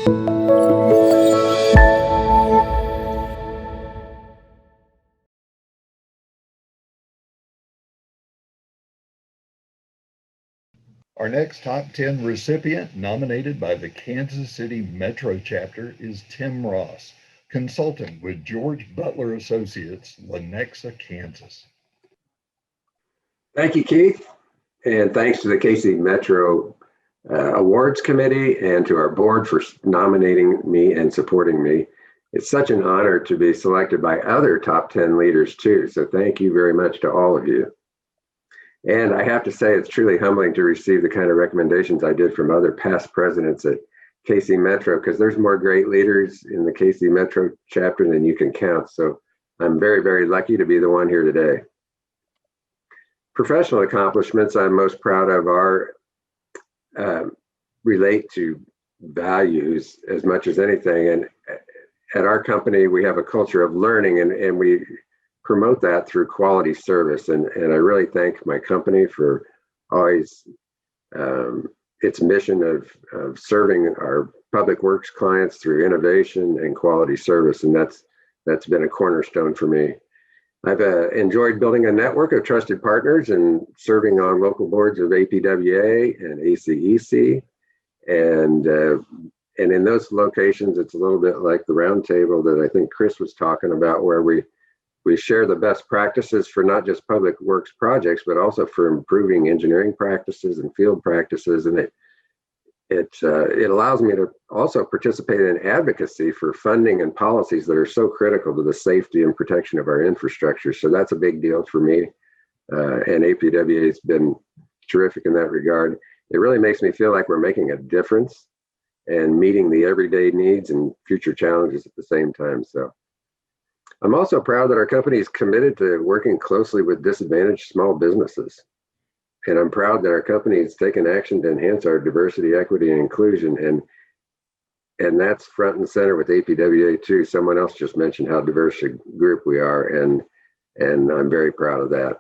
Our next top 10 recipient, nominated by the Kansas City Metro chapter, is Tim Ross, consultant with George Butler Associates, Lenexa, Kansas. Thank you, Keith, and thanks to the KC Metro Awards Committee and to our board for nominating me and supporting me. It's such an honor to be selected by other top 10 leaders too, so thank you very much to all of you. And I have to say, it's truly humbling to receive the kind of recommendations I did from other past presidents at KC Metro, because there's more great leaders in the KC Metro chapter than you can count. So I'm very, very lucky to be the one here today. Professional accomplishments I'm most proud of are relate to values as much as anything. And at our company, we have a culture of learning, and we promote that through quality service. And I really thank my company for always its mission of serving our public works clients through innovation and quality service. And that's been a cornerstone for me. I've enjoyed building a network of trusted partners and serving on local boards of APWA and ACEC. And in those locations, it's a little bit like the roundtable that I think Chris was talking about, where we share the best practices for not just public works projects, but also for improving engineering practices and field practices. And it allows me to also participate in advocacy for funding and policies that are so critical to the safety and protection of our infrastructure. So that's a big deal for me. And APWA has been terrific in that regard. It really makes me feel like we're making a difference and meeting the everyday needs and future challenges at the same time. So I'm also proud that our company is committed to working closely with disadvantaged small businesses. And I'm proud that our company has taken action to enhance our diversity, equity, and inclusion. And that's front and center with APWA too. Someone else just mentioned how diverse a group we are, and I'm very proud of that.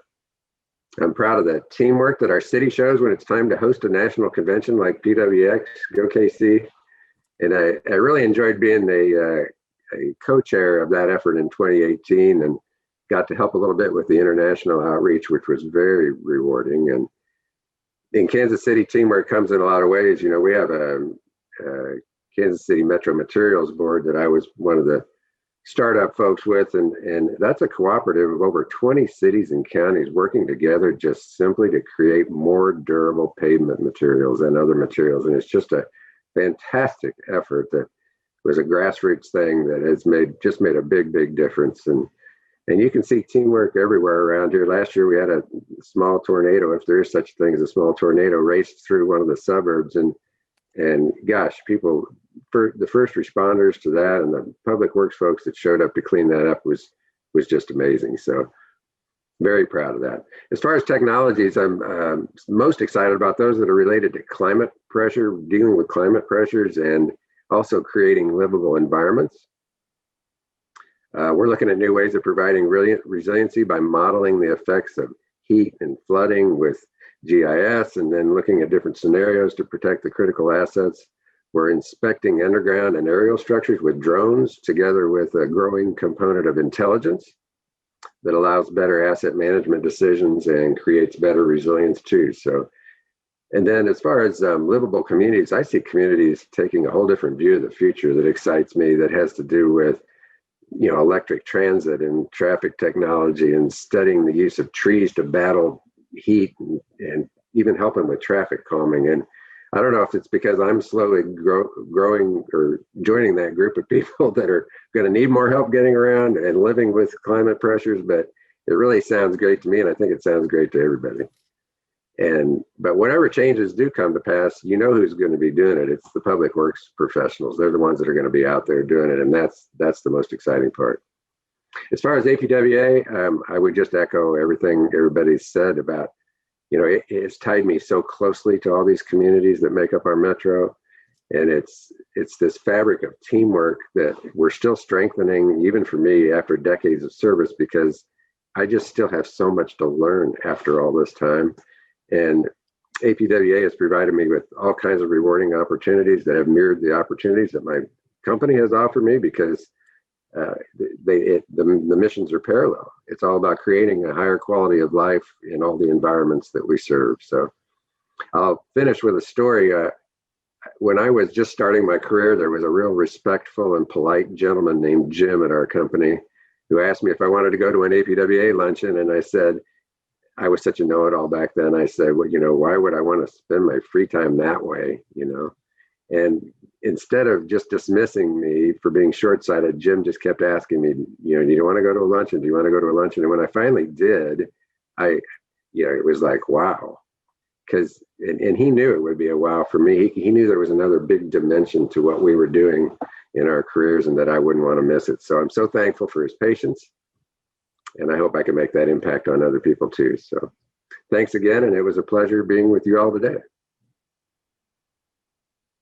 I'm proud of the teamwork that our city shows when it's time to host a national convention like PWX, Go KC. And I really enjoyed being a co-chair of that effort in 2018, and got to help a little bit with the international outreach, which was very rewarding. And in Kansas City, teamwork comes in a lot of ways. You know, we have a Kansas City Metro Materials Board that I was one of the startup folks with, and that's a cooperative of over 20 cities and counties working together just simply to create more durable pavement materials and other materials. And it's just a fantastic effort that was a grassroots thing that has made a big difference. And you can see teamwork everywhere around here. Last year we had a small tornado, if there is such a thing as a small tornado, raced through one of the suburbs, and gosh, people, the first responders to that and the public works folks that showed up to clean that up was just amazing. So very proud of that. As far as technologies, I'm most excited about those that are related to climate pressure, dealing with climate pressures, and also creating livable environments. We're looking at new ways of providing resiliency by modeling the effects of heat and flooding with GIS, and then looking at different scenarios to protect the critical assets. We're inspecting underground and aerial structures with drones, together with a growing component of intelligence that allows better asset management decisions and creates better resilience too. So, and then as far as livable communities, I see communities taking a whole different view of the future that excites me, that has to do with, you know, electric transit and traffic technology, and studying the use of trees to battle heat, and even helping with traffic calming. And I don't know if it's because I'm slowly growing or joining that group of people that are going to need more help getting around and living with climate pressures, but it really sounds great to me, and I think it sounds great to everybody. But whatever changes do come to pass, you know who's going to be doing it. It's the public works professionals. They're the ones that are going to be out there doing it, and that's the most exciting part. As far as APWA, I would just echo everything everybody's said about, you know, it's tied me so closely to all these communities that make up our metro, and it's this fabric of teamwork that we're still strengthening, even for me after decades of service, because I just still have so much to learn after all this time. And APWA has provided me with all kinds of rewarding opportunities that have mirrored the opportunities that my company has offered me, because the missions are parallel. It's all about creating a higher quality of life in all the environments that we serve. So I'll finish with a story. When I was just starting my career, there was a real respectful and polite gentleman named Jim at our company who asked me if I wanted to go to an APWA luncheon. And I said, I was such a know-it-all back then. I said, well, why would I want to spend my free time that way? And instead of just dismissing me for being short-sighted, Jim just kept asking me, do you want to go to a luncheon? Do you want to go to a luncheon? And when I finally did, it was like, wow. And he knew it would be a wow for me. He knew there was another big dimension to what we were doing in our careers and that I wouldn't want to miss it. So I'm so thankful for his patience. And I hope I can make that impact on other people too. So thanks again. And it was a pleasure being with you all today.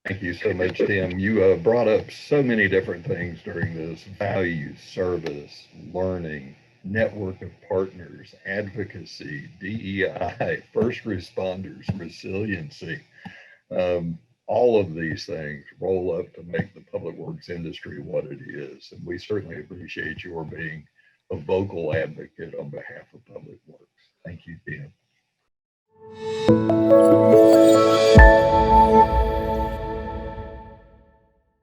Thank you so much, Tim. You brought up so many different things during this: values, service, learning, network of partners, advocacy, DEI, first responders, resiliency. All of these things roll up to make the public works industry what it is. And we certainly appreciate your being a vocal advocate on behalf of public works.